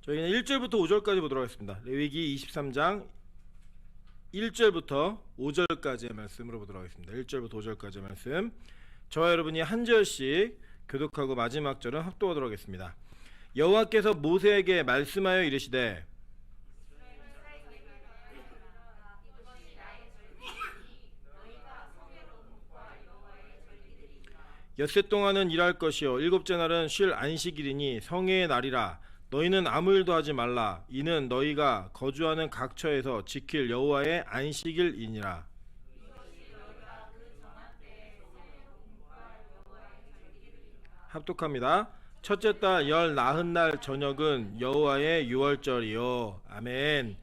저희는 1절부터 5절까지 보도록 하겠습니다. 레위기 23장 1절부터 5절까지의 말씀으로 보도록 하겠습니다. 1절부터 5절까지의 말씀, 저와 여러분이 한 절씩 교독하고 마지막 절은 합독하도록 하겠습니다. 여호와께서 모세에게 말씀하여 이르시되 엿새 동안은 일할 것이요 일곱째 날은 쉴 안식일이니 성회의 날이라. 너희는 아무 일도 하지 말라. 이는 너희가 거주하는 각처에서 지킬 여호와의 안식일이니라. 합독합니다. 첫째 달 열 나흔날 저녁은 여호와의 유월절이요. 아멘.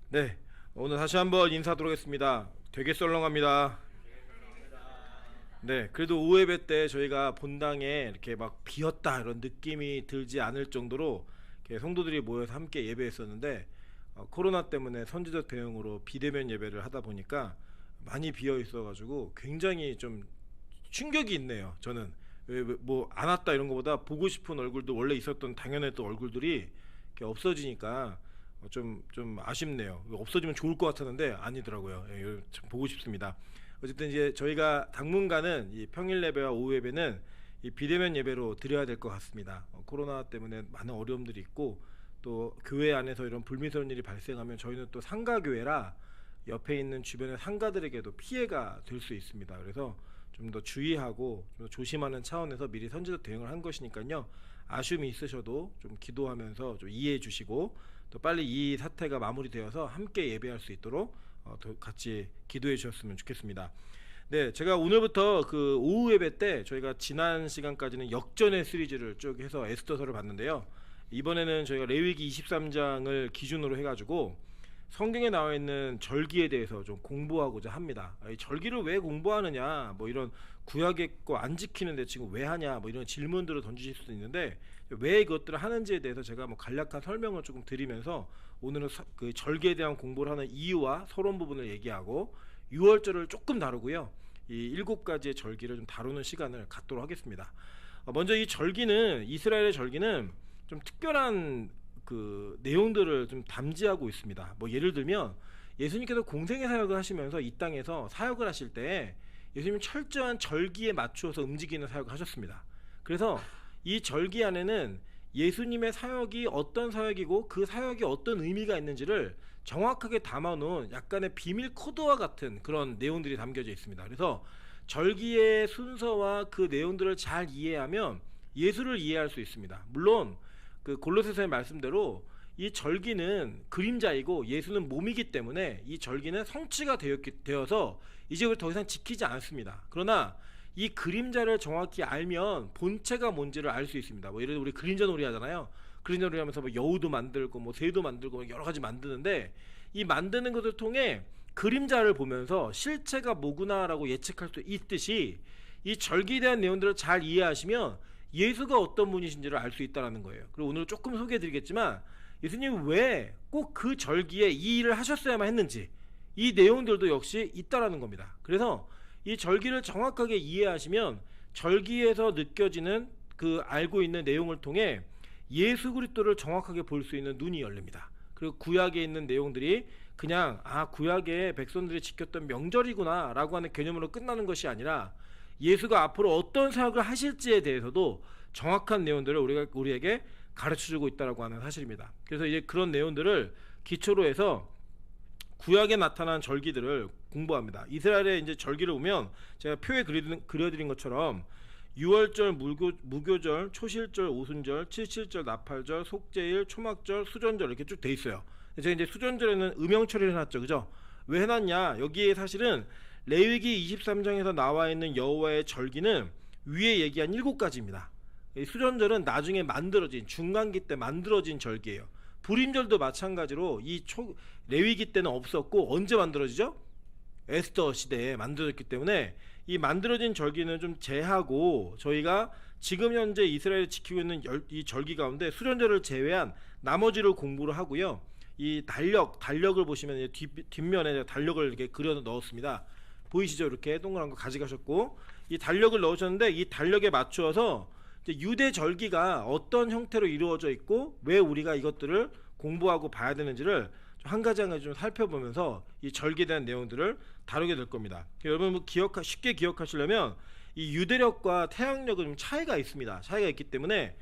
네, 오늘 다시 한번 인사드리도록 하겠습니다. 되게 썰렁합니다. 네, 그래도 오예배 때 저희가 본당에 이렇게 막 비었다 이런 느낌이 들지 않을 정도로 이렇게 성도들이 모여서 함께 예배했었는데, 코로나 때문에 선제적 대응으로 비대면 예배를 하다 보니까 많이 비어 있어가지고 굉장히 좀 충격이 있네요. 저는 뭐 안 왔다 이런 것보다 보고 싶은 얼굴도, 원래 있었던 당연했던 얼굴들이 이렇게 없어지니까 좀 아쉽네요. 없어지면 좋을 것 같았는데 아니더라고요. 참 보고 싶습니다. 어쨌든 이제 저희가 당분간은 이 평일 예배와 오후 예배는 이 비대면 예배로 드려야 될 것 같습니다. 코로나 때문에 많은 어려움들이 있고, 또 교회 안에서 이런 불미스러운 일이 발생하면 저희는 또 상가교회라 옆에 있는 주변의 상가들에게도 피해가 될 수 있습니다. 그래서 좀 더 주의하고 좀 더 조심하는 차원에서 미리 선제적 대응을 한 것이니까요. 아쉬움이 있으셔도 좀 기도하면서 좀 이해해 주시고, 또 빨리 이 사태가 마무리되어서 함께 예배할 수 있도록 같이 기도해 주셨으면 좋겠습니다. 네, 제가 오늘부터 그 오후 예배 때 저희가 지난 시간까지는 역전의 시리즈를 쭉 해서 에스더서를 봤는데요. 이번에는 저희가 레위기 23장을 기준으로 해가지고 성경에 나와 있는 절기에 대해서 좀 공부하고자 합니다. 이 절기를 왜 공부하느냐, 뭐 이런 구약의 거 안 지키는데 지금 왜 하냐, 뭐 이런 질문들을 던지실 수도 있는데, 왜 이것들을 하는지에 대해서 제가 뭐 간략한 설명을 조금 드리면서 오늘은 그 절기에 대한 공부를 하는 이유와 서론 부분을 얘기하고, 유월절을 조금 다루고요. 이 7가지의 절기를 좀 다루는 시간을 갖도록 하겠습니다. 먼저 이 절기는, 이스라엘의 절기는 좀 특별한 그 내용들을 좀 담지하고 있습니다. 뭐 예를 들면 예수님께서 공생의 사역을 하시면서 이 땅에서 사역을 하실 때 예수님은 철저한 절기에 맞추어서 움직이는 사역을 하셨습니다. 그래서 이 절기 안에는 예수님의 사역이 어떤 사역이고 그 사역이 어떤 의미가 있는지를 정확하게 담아놓은 약간의 비밀 코드와 같은 그런 내용들이 담겨져 있습니다. 그래서 절기의 순서와 그 내용들을 잘 이해하면 예수를 이해할 수 있습니다. 물론 그 골로새서의 말씀대로 이 절기는 그림자이고 예수는 몸이기 때문에 이 절기는 성취가 되어서 이제 더 이상 지키지 않습니다. 그러나 이 그림자를 정확히 알면 본체가 뭔지를 알 수 있습니다. 뭐 예를 들어 우리 그림자 놀이 하잖아요. 그림자 놀이 하면서 뭐 여우도 만들고 뭐 새도 만들고 뭐 여러 가지 만드는데, 이 만드는 것을 통해 그림자를 보면서 실체가 뭐구나라고 예측할 수 있듯이 이 절기에 대한 내용들을 잘 이해하시면 예수가 어떤 분이신지를 알 수 있다는 거예요. 그리고 오늘 조금 소개해드리겠지만 예수님이 왜 꼭 그 절기에 이 일을 하셨어야만 했는지, 이 내용들도 역시 있다라는 겁니다. 그래서 이 절기를 정확하게 이해하시면 절기에서 느껴지는 그 알고 있는 내용을 통해 예수 그리스도를 정확하게 볼 수 있는 눈이 열립니다. 그리고 구약에 있는 내용들이 그냥 구약의 백성들이 지켰던 명절이구나 라고 하는 개념으로 끝나는 것이 아니라 예수가 앞으로 어떤 사역을 하실지에 대해서도 정확한 내용들을 우리에게 가르쳐주고 있다라고 하는 사실입니다. 그래서 이제 그런 내용들을 기초로 해서 구약에 나타난 절기들을 공부합니다. 이스라엘의 이제 절기를 보면 제가 표에 그려드린 것처럼 유월절, 무교절, 초실절, 오순절, 칠칠절, 나팔절, 속죄일, 초막절, 수전절 이렇게 쭉 돼 있어요. 제가 이제 수전절에는 음영 처리를 해놨죠, 그죠? 왜 해놨냐? 여기에 사실은 레위기 23장에서 나와 있는 여호와의 절기는 위에 얘기한 7가지입니다. 수전절은 나중에 만들어진, 중간기 때 만들어진 절기예요. 불임절도 마찬가지로 레위기 때는 없었고 언제 만들어지죠? 에스더 시대에 만들어졌기 때문에 이 만들어진 절기는 좀 제하고, 저희가 지금 현재 이스라엘이 지키고 있는 이 절기 가운데 수전절을 제외한 나머지를 공부를 하고요. 이 달력을 보시면 뒷면에 달력을 이렇게 그려 넣었습니다. 보이시죠? 이렇게 동그란 거 가져가셨고, 이 달력을 넣으셨는데 이 달력에 맞추어서 이제 유대 절기가 어떤 형태로 이루어져 있고 왜 우리가 이것들을 공부하고 봐야 되는지를 한 가지 한 가지 좀 살펴보면서 이 절기에 대한 내용들을 다루게 될 겁니다. 여러분 쉽게 기억하시려면 이 유대력과 태양력은 좀 차이가 있습니다. 차이가 있기 때문에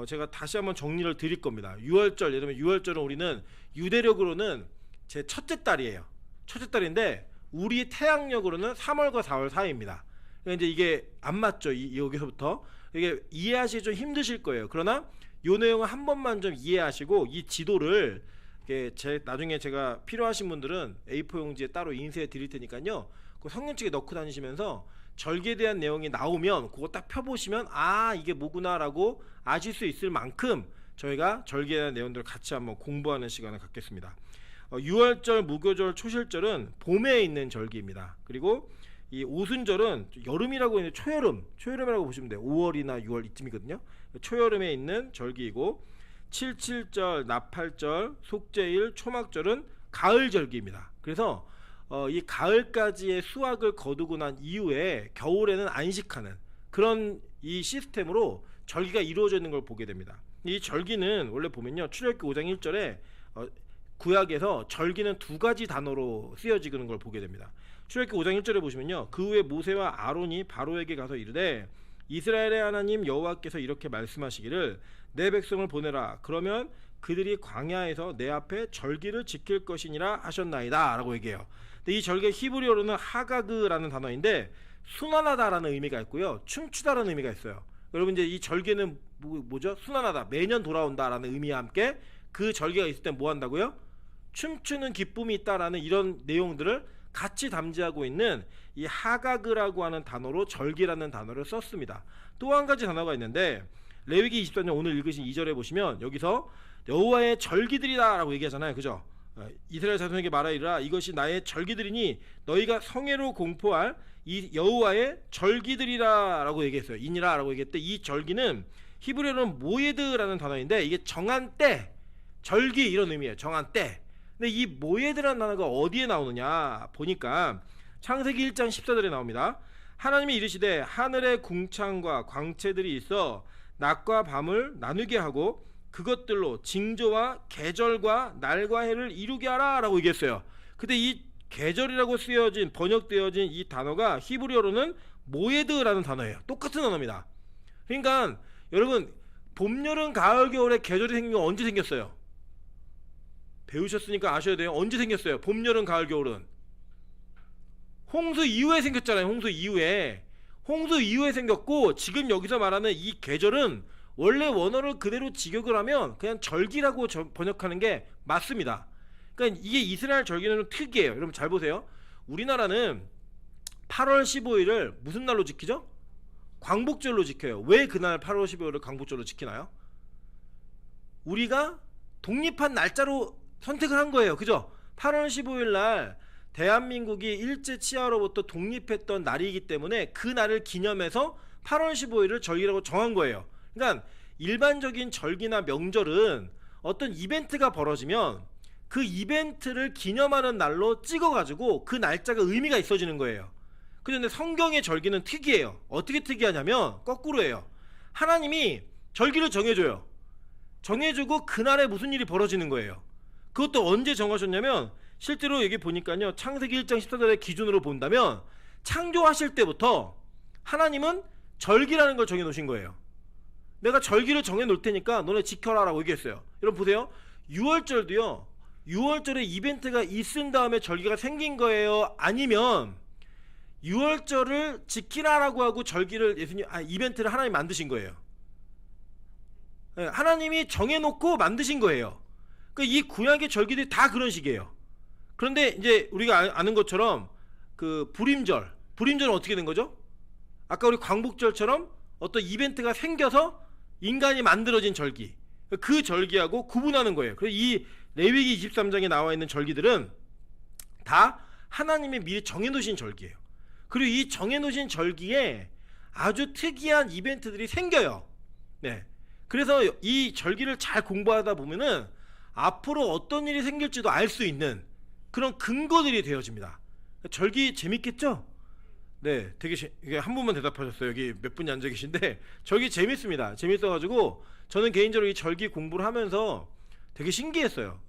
제가 다시 한번 정리를 드릴 겁니다. 유월절, 예를 들면 유월절은 우리는 유대력으로는 제 첫째 달이에요. 첫째 달인데 우리 태양력으로는 3월과 4월 사이입니다. 그러니까 이제 이게 안 맞죠. 여기서부터 이게 이해하시기 좀 힘드실 거예요. 그러나 이 내용을 한 번만 좀 이해하시고 이 지도를 나중에 제가 필요하신 분들은 A4 용지에 따로 인쇄해 드릴 테니까요. 그 성경책에 넣고 다니시면서 절기에 대한 내용이 나오면 그거 딱 펴보시면 아 이게 뭐구나라고 아실 수 있을 만큼 저희가 절기에 대한 내용들을 같이 한번 공부하는 시간을 갖겠습니다. 6월절, 무교절, 초실절은 봄에 있는 절기입니다. 그리고 이 오순절은 여름이라고 있는 초여름이라고 보시면 돼요. 5월이나 6월 이쯤이거든요. 초여름에 있는 절기이고 77절, 나팔절, 속죄일, 초막절은 가을 절기입니다. 그래서 이 가을까지의 수확을 거두고 난 이후에 겨울에는 안식하는 그런 이 시스템으로 절기가 이루어져 있는 걸 보게 됩니다. 이 절기는 원래 보면요 출애굽기 5장 1절에 구약에서 절기는 두 가지 단어로 쓰여지는 걸 보게 됩니다. 출애굽기 5장 1절에 보시면요 그 후에 모세와 아론이 바로에게 가서 이르되 이스라엘의 하나님 여호와께서 이렇게 말씀하시기를 내 백성을 보내라. 그러면 그들이 광야에서 내 앞에 절기를 지킬 것이니라 하셨나이다 라고 얘기해요. 근데 이 절기 히브리어로는 하가그라는 단어인데 순환하다라는 의미가 있고요 춤추다라는 의미가 있어요. 여러분 이제 이 절기는 뭐죠? 순환하다, 매년 돌아온다라는 의미와 함께 그 절기가 있을 때 뭐 한다고요? 춤추는 기쁨이 있다라는 이런 내용들을 같이 담지하고 있는 이 하가그라고 하는 단어로 절기라는 단어를 썼습니다. 또 한 가지 단어가 있는데 레위기 24장 오늘 읽으신 2절에 보시면 여기서 여호와의 절기들이다 라고 얘기하잖아요. 그죠? 이스라엘 자손에게 말하이라 이것이 나의 절기들이니 너희가 성회로 공포할 이 여호와의 절기들이라 라고 얘기했어요. 이니라 라고 얘기했대. 이 절기는 히브리어로는 모예드라는 단어인데 이게 정한 때, 절기 이런 의미예요. 정한 때. 근데 이 모예드라는 단어가 어디에 나오느냐 보니까 창세기 1장 14절에 나옵니다. 하나님이 이르시되 하늘의 궁창과 광채들이 있어 낮과 밤을 나누게 하고 그것들로 징조와 계절과 날과 해를 이루게 하라 라고 얘기했어요. 근데 이 계절이라고 쓰여진 번역되어진 이 단어가 히브리어로는 모예드라는 단어예요. 똑같은 단어입니다. 그러니까 여러분 봄, 여름, 가을, 겨울에 계절이 생긴 건 언제 생겼어요? 배우셨으니까 아셔야 돼요. 언제 생겼어요? 봄, 여름, 가을, 겨울은 홍수 이후에 생겼잖아요. 홍수 이후에 생겼고 지금 여기서 말하는 이 계절은 원래 원어를 그대로 직역을 하면 그냥 절기라고 번역하는 게 맞습니다. 그러니까 이게 이스라엘 절기는 좀 특이해요. 여러분 잘 보세요. 우리나라는 8월 15일을 무슨 날로 지키죠? 광복절로 지켜요. 왜 그날 8월 15일을 광복절로 지키나요? 우리가 독립한 날짜로 선택을 한 거예요. 그죠? 8월 15일 날 대한민국이 일제 치하로부터 독립했던 날이기 때문에 그 날을 기념해서 8월 15일을 절기라고 정한 거예요. 그러니까 일반적인 절기나 명절은 어떤 이벤트가 벌어지면 그 이벤트를 기념하는 날로 찍어가지고 그 날짜가 의미가 있어지는 거예요. 그런데 성경의 절기는 특이해요. 어떻게 특이하냐면 거꾸로예요. 하나님이 절기를 정해주고 그날에 무슨 일이 벌어지는 거예요. 그것도 언제 정하셨냐면 실제로 여기 보니까요 창세기 1장 14절의 기준으로 본다면 창조하실 때부터 하나님은 절기라는 걸 정해놓으신 거예요. 내가 절기를 정해놓을 테니까 너네 지켜라 라고 얘기했어요. 여러분 보세요. 6월절도요 6월절에 이벤트가 있은 다음에 절기가 생긴 거예요? 아니면 6월절을 지키라라고 하고 절기를 이벤트를 하나님이 만드신 거예요? 하나님이 정해놓고 만드신 거예요. 그러니까 이 구약의 절기들이 다 그런 식이에요. 그런데 이제 우리가 아는 것처럼 그 불임절은 어떻게 된 거죠? 아까 우리 광복절처럼 어떤 이벤트가 생겨서 인간이 만들어진 절기, 그 절기하고 구분하는 거예요. 그래서 이 레위기 23장에 나와 있는 절기들은 다 하나님이 미리 정해놓으신 절기예요. 그리고 이 정해놓으신 절기에 아주 특이한 이벤트들이 생겨요. 네. 그래서 이 절기를 잘 공부하다 보면은 앞으로 어떤 일이 생길지도 알 수 있는 그런 근거들이 되어집니다. 절기 재밌겠죠? 네, 되게 이게 한 분만 대답하셨어요. 여기 몇 분이 앉아 계신데 절기 재밌습니다. 재밌어가지고 저는 개인적으로 이 절기 공부를 하면서 되게 신기했어요.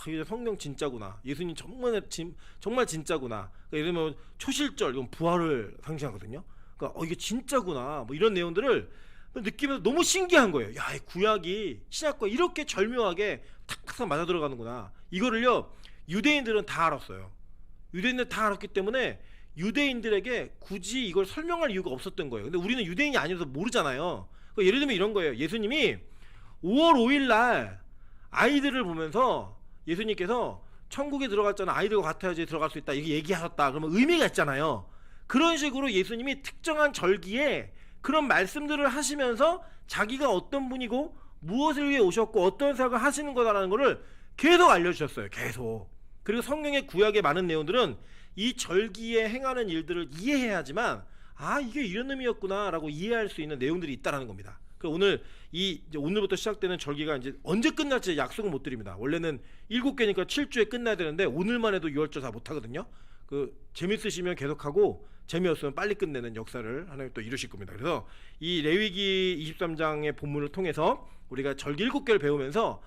이게 성경 진짜구나. 예수님 정말 진짜구나. 그러니까 예를 들면 초실절 이건 부활을 상징하거든요. 그러니까 이게 진짜구나. 뭐 이런 내용들을 느끼면서 너무 신기한 거예요. 야, 이 구약이 신약과 이렇게 절묘하게 탁탁 맞아 들어가는구나. 이거를요 유대인들은 다 알았어요. 유대인들 다 알았기 때문에 유대인들에게 굳이 이걸 설명할 이유가 없었던 거예요. 근데 우리는 유대인이 아니어서 모르잖아요. 그러니까 예를 들면 이런 거예요. 예수님이 5월 5일 날 아이들을 보면서 예수님께서 천국에 들어갈 때는 아이들과 같아야지 들어갈 수 있다 이렇게 얘기하셨다. 그러면 의미가 있잖아요. 그런 식으로 예수님이 특정한 절기에 그런 말씀들을 하시면서 자기가 어떤 분이고 무엇을 위해 오셨고 어떤 사역을 하시는 거다라는 거를 계속 알려주셨어요. 계속. 그리고 성경의 구약의 많은 내용들은 이 절기에 행하는 일들을 이해해야지만 이게 이런 의미였구나 라고 이해할 수 있는 내용들이 있다는 겁니다. 오늘 이제 오늘부터 시작되는 절기가 이제 언제 끝날지 약속은 못 드립니다. 원래는 7개니까 7주에 끝나야 되는데 오늘만 해도 6월절 다 못하거든요. 재밌으시면 계속하고 재미없으면 빨리 끝내는 역사를 하나님 또 이루실 겁니다. 그래서 이 레위기 23장의 본문을 통해서 우리가 절기 7개를 배우면서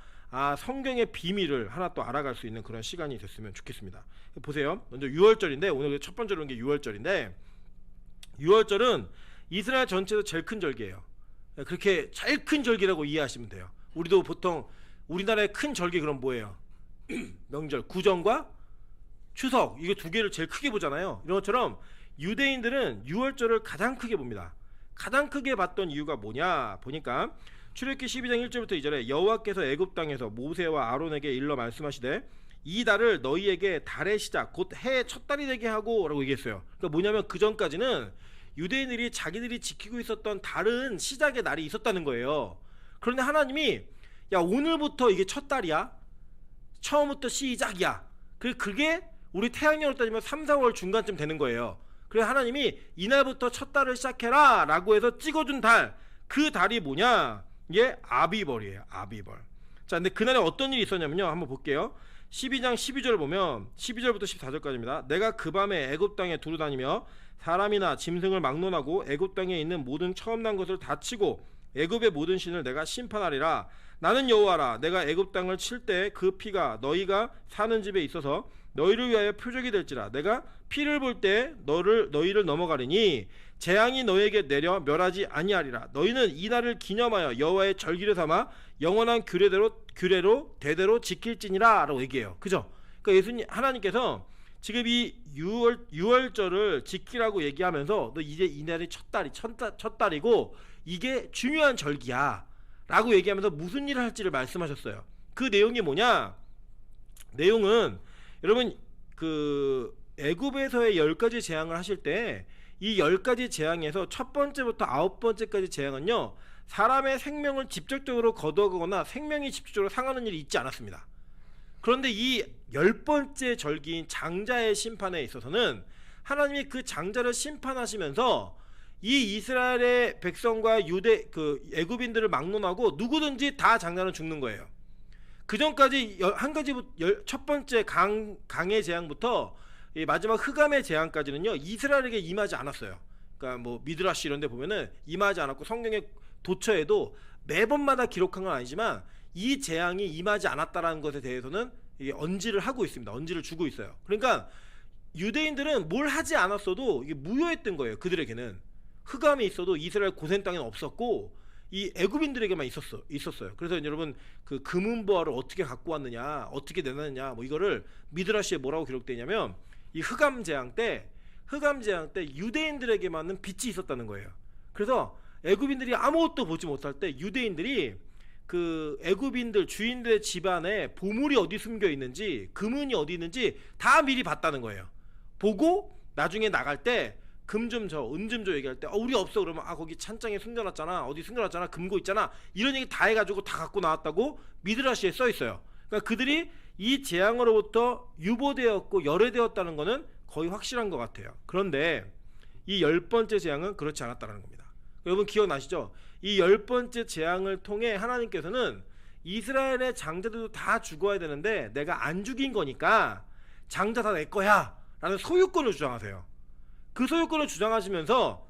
성경의 비밀을 하나 또 알아갈 수 있는 그런 시간이 됐으면 좋겠습니다. 보세요. 먼저 6월절인데 오늘 첫 번째로 온 게 6월절인데 6월절은 이스라엘 전체에서 제일 큰 절기예요. 그렇게 제일 큰 절기라고 이해하시면 돼요. 우리도 보통 우리나라의 큰 절기 그럼 뭐예요? 명절, 구정과 추석 이게 두 개를 제일 크게 보잖아요. 이런 것처럼 유대인들은 6월절을 가장 크게 봅니다. 가장 크게 봤던 이유가 뭐냐 보니까 출애굽기 12장 1절부터 2절에 여호와께서 애굽 땅에서 모세와 아론에게 일러 말씀하시되 이 달을 너희에게 달의 시작 곧 해의 첫 달이 되게 하고 라고 얘기했어요. 그러니까 뭐냐면 그 전까지는 유대인들이 자기들이 지키고 있었던 다른 시작의 날이 있었다는 거예요. 그런데 하나님이 야 오늘부터 이게 첫 달이야. 처음부터 시작이야. 그게 우리 태양력으로 따지면 3, 4월 중간쯤 되는 거예요. 그래서 하나님이 이날부터 첫 달을 시작해라 라고 해서 찍어준 달, 그 달이 뭐냐? 이게 아비벌이에요. 아비벌. 자, 근데 그날에 어떤 일이 있었냐면요. 한번 볼게요. 12장 12절을 보면 12절부터 14절까지입니다. 내가 그 밤에 애굽 땅에 두루다니며 사람이나 짐승을 막론하고 애굽 땅에 있는 모든 처음 난 것을 다 치고 애굽의 모든 신을 내가 심판하리라. 나는 여호와라. 내가 애굽 땅을 칠 때 그 피가 너희가 사는 집에 있어서 너희를 위하여 표적이 될지라. 내가 피를 볼 때 너희를 넘어가리니 재앙이 너희에게 내려 멸하지 아니하리라. 너희는 이 날을 기념하여 여호와의 절기를 삼아 영원한 규례로 대대로 지킬지니라 라고 얘기해요. 그죠? 그러니까 예수님 하나님께서 지금 이 6월절을 지키라고 얘기하면서 너 이제 이 날이 첫 달이고 이게 중요한 절기야 라고 얘기하면서 무슨 일을 할지를 말씀하셨어요. 그 내용이 뭐냐? 내용은 여러분 애굽에서의 10가지 재앙을 하실 때 이 10가지 재앙에서 첫 번째부터 9번째까지 재앙은요 사람의 생명을 직접적으로 거둬가거나 생명이 직접적으로 상하는 일이 있지 않았습니다. 그런데 이 10번째 절기인 장자의 심판에 있어서는 하나님이 그 장자를 심판하시면서 이 이스라엘의 백성과 애굽인들을 막론하고 누구든지 다 장자는 죽는 거예요. 그 전까지 한 가지 첫 번째 강의 재앙부터 이 마지막 흑암의 재앙까지는요 이스라엘에게 임하지 않았어요. 그러니까 뭐 미드라시 이런 데 보면은 임하지 않았고 성경의 도처에도 매번마다 기록한 건 아니지만 이 재앙이 임하지 않았다라는 것에 대해서는 이게 언지를 하고 있습니다. 언지를 주고 있어요. 그러니까 유대인들은 뭘 하지 않았어도 이게 무효했던 거예요. 그들에게는 흑암이 있어도 이스라엘 고센 땅에는 없었고 이 애굽인들에게만 있었어요. 그래서 여러분 그 금은보화를 어떻게 갖고 왔느냐, 어떻게 내놨느냐, 뭐 이거를 미드라시에 뭐라고 기록되어 있냐면 이 흑암 재앙 때 유대인들에게만은 빛이 있었다는 거예요. 그래서 애굽인들이 아무것도 보지 못할 때 유대인들이 그 애굽인들 주인들의 집안에 보물이 어디 숨겨 있는지 금은이 어디 있는지 다 미리 봤다는 거예요. 보고 나중에 나갈 때 금 좀 줘, 은 좀 줘 얘기할 때 우리 없어 그러면 거기 찬장에 숨겨놨잖아, 어디 숨겨놨잖아, 금고 있잖아 이런 얘기 다 해가지고 다 갖고 나왔다고 미드라시에 써 있어요. 그러니까 그들이 이 재앙으로부터 유보되었고 열애되었다는 거는 거의 확실한 것 같아요. 그런데 이 10번째 재앙은 그렇지 않았다는 겁니다. 여러분 기억나시죠? 이 10번째 재앙을 통해 하나님께서는 이스라엘의 장자들도 다 죽어야 되는데 내가 안 죽인 거니까 장자 다 내 거야 라는 소유권을 주장하세요. 그 소유권을 주장하시면서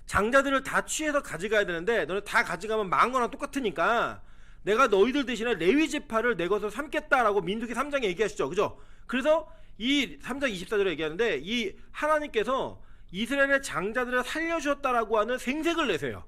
장자들을 다 취해서 가져가야 되는데 너네 다 가져가면 망한 거랑 똑같으니까 내가 너희들 대신에 레위 지파를 내 것으로 삼겠다라고 민수기 3장에 얘기하시죠. 그죠? 그래서 이 3장 24절에 얘기하는데 이 하나님께서 이스라엘의 장자들을 살려주셨다라고 하는 생색을 내세요.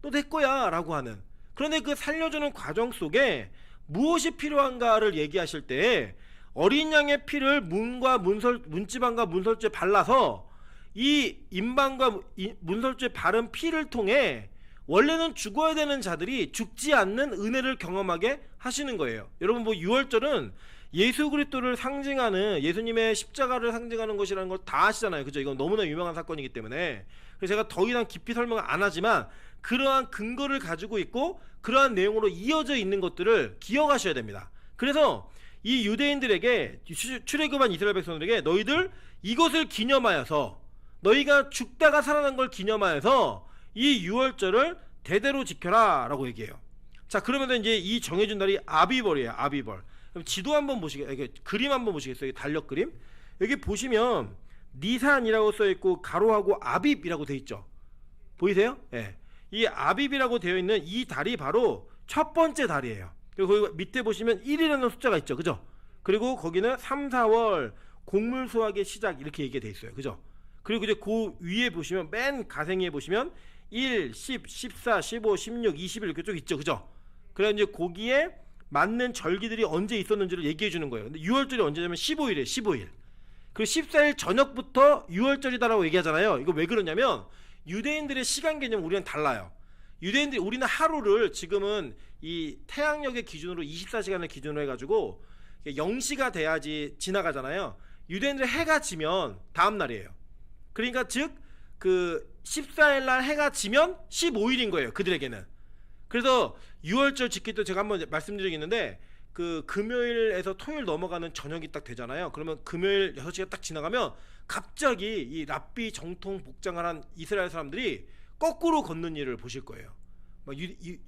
너 내 거야 라고 하는. 그런데 그 살려주는 과정 속에 무엇이 필요한가를 얘기하실 때 어린 양의 피를 문지방과 문설주에 발라서 이 인방과 문설주에 바른 피를 통해 원래는 죽어야 되는 자들이 죽지 않는 은혜를 경험하게 하시는 거예요. 여러분 뭐 유월절은 예수 그리스도를 상징하는 예수님의 십자가를 상징하는 것이라는 걸 다 아시잖아요. 그죠? 이건 너무나 유명한 사건이기 때문에 그래서 제가 더 이상 깊이 설명을 안 하지만 그러한 근거를 가지고 있고 그러한 내용으로 이어져 있는 것들을 기억하셔야 됩니다. 그래서 이 유대인들에게 출애굽한 이스라엘 백성들에게 너희들 이것을 기념하여서 너희가 죽다가 살아난 걸 기념하여서 이 유월절을 대대로 지켜라 라고 얘기해요. 자 그러면 이제 이 정해준 날이 아비벌이에요. 아비벌. 그럼 지도 한번 보시겠어요? 그림 한번 보시겠어요? 달력 그림. 여기 보시면 니산이라고 써있고 가로하고 아빕이라고 되어 있죠. 보이세요? 예. 이 아빕이라고 되어 있는 이 달이 바로 첫 번째 달이에요. 그리고 거기 밑에 보시면 1이라는 숫자가 있죠. 그죠? 그리고 거기는 3, 4월 곡물 수확의 시작 이렇게 얘기가 되어 있어요. 그죠? 그리고 이제 그 위에 보시면 맨 가생이에 보시면 1, 10, 14, 15, 16, 21 이렇게 쭉 있죠. 그죠? 그래 이제 거기에 맞는 절기들이 언제 있었는지를 얘기해 주는 거예요. 근데 6월절이 언제냐면 15일이에요. 15일. 그리고 14일 저녁부터 6월절이다라고 얘기하잖아요. 이거 왜 그러냐면 유대인들의 시간 개념 우리는 달라요. 우리는 하루를 지금은 이 태양력의 기준으로 24시간을 기준으로 해가지고 0시가 돼야지 지나가잖아요. 유대인들의 해가 지면 다음 날이에요. 그러니까 즉 그 14일 날 해가 지면 15일인 거예요. 그들에게는. 그래서 6월절 지킬 때 제가 한번 말씀드린 게 있는데 그 금요일에서 토요일 넘어가는 저녁이 딱 되잖아요. 그러면 금요일 6시가 딱 지나가면 갑자기 이 랍비 정통 복장을 한 이스라엘 사람들이 거꾸로 걷는 일을 보실 거예요. 막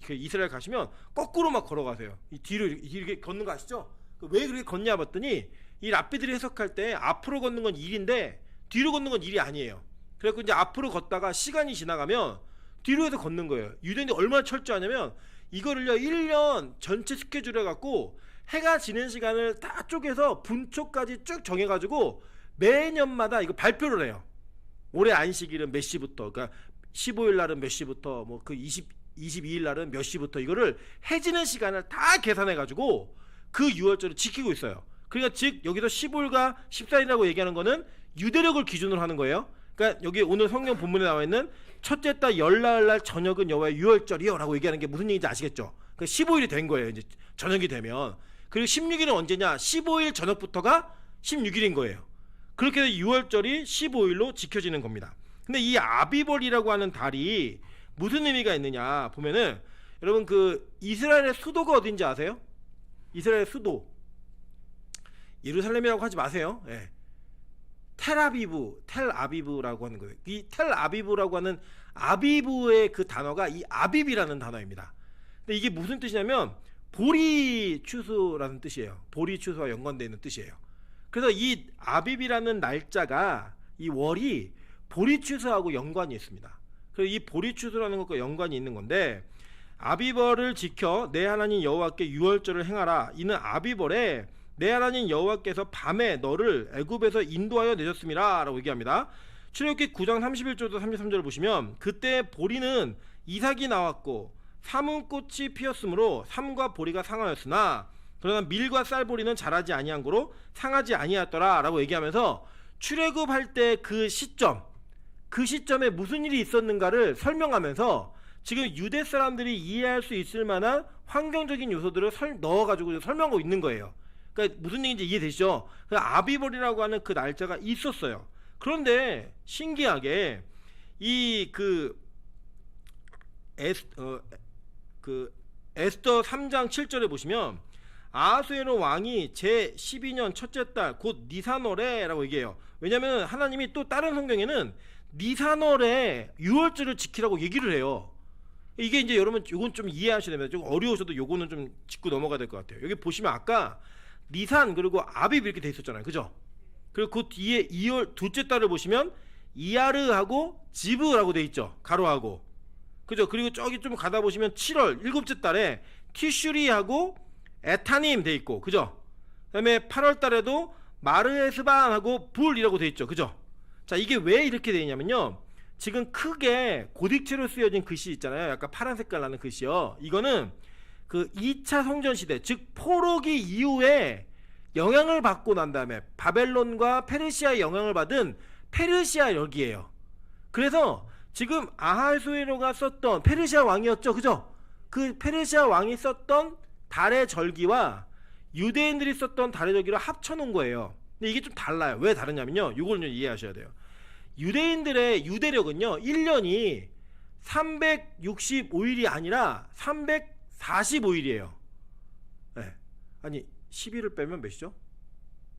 이스라엘 가시면 거꾸로 막 걸어가세요. 이 뒤로 이렇게 걷는 거 아시죠? 왜 그렇게 걷냐 봤더니 이 랍비들이 해석할 때 앞으로 걷는 건 일인데 뒤로 걷는 건 일이 아니에요. 그래서 이제 앞으로 걷다가 시간이 지나가면 뒤로 해서 걷는 거예요. 유대인들이 얼마나 철저하냐면 이거를요 1년 전체 스케줄 해갖고 해가 지는 시간을 다 쪼개서 분초까지 쭉 정해가지고 매년마다 이거 발표를 해요. 올해 안식일은 몇 시부터, 그러니까 15일 날은 몇 시부터, 뭐 그 22일 날은 몇 시부터 이거를 해 지는 시간을 다 계산해가지고 그 6월절을 지키고 있어요. 그러니까 즉 여기서 15일과 14일이라고 얘기하는 거는 유대력을 기준으로 하는 거예요. 그러니까 여기 오늘 성경 본문에 나와 있는 첫째 달 열나흘 날 저녁은 여호와의 유월절이요 라고 얘기하는 게 무슨 얘기인지 아시겠죠? 그러니까 15일이 된 거예요. 이제 저녁이 되면. 그리고 16일은 언제냐? 15일 저녁부터가 16일인 거예요. 그렇게 해서 유월절이 15일로 지켜지는 겁니다. 근데 이 아비벌이라고 하는 달이 무슨 의미가 있느냐 보면은 여러분 그 이스라엘의 수도가 어딘지 아세요? 이스라엘의 수도 예루살렘이라고 하지 마세요. 예. 텔아비브라고 하는 거예요. 이 텔아비브라고 하는 아비브의 그 단어가 이 아빕이라는 단어입니다. 근데 이게 무슨 뜻이냐면 보리 추수라는 뜻이에요. 보리 추수와 연관되어 있는 뜻이에요. 그래서 이 아빕이라는 날짜가 이 월이 보리 추수하고 연관이 있습니다. 그래서 이 보리 추수라는 것과 연관이 있는 건데 아비벌을 지켜 내 하나님 여호와께 유월절을 행하라. 이는 아비벌에 내 하나님 여호와께서 밤에 너를 애굽에서 인도하여 내셨음이라 라고 얘기합니다. 출애굽기 9장 31절부터 33절을 보시면 그때 보리는 이삭이 나왔고 사문꽃이 피었으므로 삼과 보리가 상하였으나 그러나 밀과 쌀보리는 자라지 아니한 고로 상하지 아니하였더라 라고 얘기하면서 출애굽할 때 그 시점에 무슨 일이 있었는가를 설명하면서 지금 유대 사람들이 이해할 수 있을 만한 환경적인 요소들을 넣어가지고 설명하고 있는 거예요. 그러니까 무슨 얘기인지 이해되시죠? 그 아비벌이라고 하는 그 날짜가 있었어요. 그런데 신기하게 이 에스더 3장 7절에 보시면 아하수에로 왕이 제 12년 첫째 달 곧 니산월에라고 얘기해요. 왜냐하면 하나님이 또 다른 성경에는 니산월에 유월절을 지키라고 얘기를 해요. 이게 이제 여러분 요건 좀 이해하셔야 됩니다. 좀 어려우셔도 요거는 좀 짚고 넘어가야 될 것 같아요. 여기 보시면 아까 니산 그리고 아빕 이렇게 돼 있었잖아요. 그죠? 그리고 그 뒤에 이열 둘째 달을 보시면 이야르하고 지브라고 돼 있죠. 가로하고. 그죠? 그리고 저기 좀 가다 보시면 7월 일곱째 달에 티슈리하고 에타님 돼 있고. 그죠? 그다음에 8월 달에도 마르에스반하고 불이라고 돼 있죠. 그죠? 자, 이게 왜 이렇게 돼 있냐면요. 지금 크게 고딕체로 쓰여진 글씨 있잖아요. 약간 파란 색깔 나는 글씨요. 이거는 그 2차 성전 시대, 즉 포로기 이후에 영향을 받고 난 다음에 바벨론과 페르시아의 영향을 받은 페르시아 역이에요. 그래서 지금 아하수에로가 썼던 페르시아 왕이었죠. 그죠? 그 페르시아 왕이 썼던 달의 절기와 유대인들이 썼던 달의 절기를 합쳐놓은 거예요. 근데 이게 좀 달라요. 왜 다르냐면요. 이걸 좀 이해하셔야 돼요. 유대인들의 유대력은요 1년이 365일이 아니라 345일이에요. 네. 아니 10일을 빼면 몇이죠?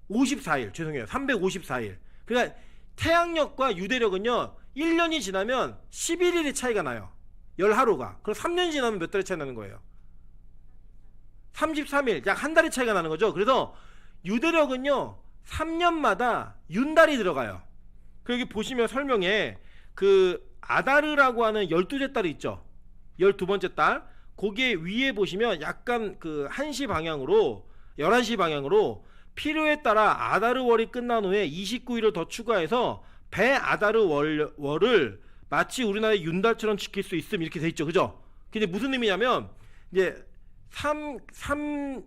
54일. 죄송해요. 354일. 그러니까 태양력과 유대력은요 1년이 지나면 11일의 차이가 나요. 열 하루가. 그럼 3년이 지나면 몇 달의 차이 나는 거예요? 33일. 약 한 달의 차이가 나는 거죠. 그래서 유대력은요 3년마다 윤달이 들어가요. 여기 보시면 설명에 그 아다르라고 하는 12째 달이 있죠. 12번째 달. 거기에 위에 보시면 약간 그 1시 방향으로 11시 방향으로 필요에 따라 아다르월이 끝난 후에 29일을 더 추가해서 배아다르월을 마치 우리나라의 윤달처럼 지킬 수 있음 이렇게 돼 있죠. 그죠? 근데 무슨 의미냐면 이제 3년째,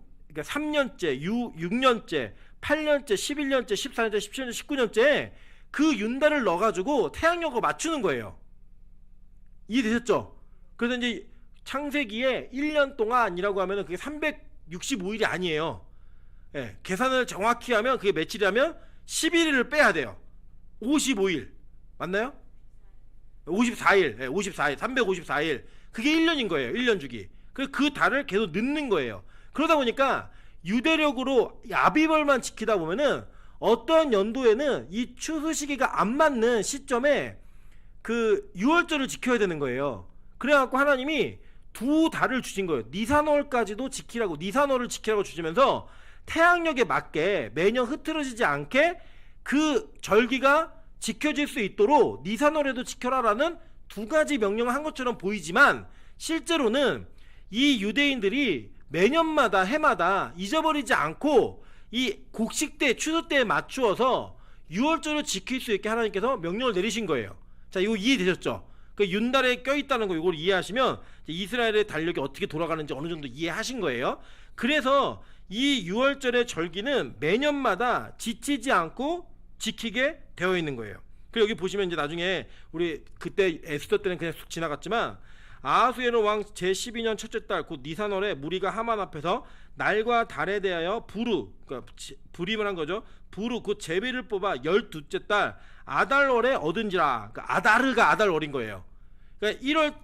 6년째, 8년째, 11년째, 14년째, 17년째, 19년째 그 윤달을 넣어가지고 태양력과 맞추는 거예요. 이해되셨죠? 그래서 이제 창세기에 1년 동안이라고 하면 그게 365일이 아니에요. 예, 계산을 정확히 하면 그게 며칠이라면 11일을 빼야 돼요. 55일. 맞나요? 54일. 예, 54일. 354일. 그게 1년인 거예요. 1년 주기. 그 달을 계속 넣는 거예요. 그러다 보니까 유대력으로 아비벌만 지키다 보면은 어떠한 연도에는 이 추수 시기가 안 맞는 시점에 그 유월절을 지켜야 되는 거예요. 그래갖고 하나님이 두 달을 주신 거예요. 니산월까지도 지키라고, 니산월을 지키라고 주시면서 태양력에 맞게 매년 흐트러지지 않게 그 절기가 지켜질 수 있도록 니산월에도 지켜라라는 두 가지 명령을 한 것처럼 보이지만 실제로는 이 유대인들이 매년마다 해마다 잊어버리지 않고 이 곡식 때 추수 때에 맞추어서 유월절을 지킬 수 있게 하나님께서 명령을 내리신 거예요. 자, 이거 이해되셨죠? 그 윤달에 껴있다는 거 이걸 이해하시면 이스라엘의 달력이 어떻게 돌아가는지 어느 정도 이해하신 거예요. 그래서 이 유월절의 절기는 매년마다 지치지 않고 지키게 되어 있는 거예요. 그리고 여기 보시면 이제 나중에 우리 그때 에스더 때는 그냥 쑥 지나갔지만 아하수에로 왕 제12년 첫째 달 곧 니산월에 무리가 하만 앞에서 날과 달에 대하여 그러니까 불임을 한 거죠. 부르 곧 제비를 뽑아 12째 달 아달월에 얻은지라. 그러니까 아다르가 아달월인 거예요. 그러니까 1월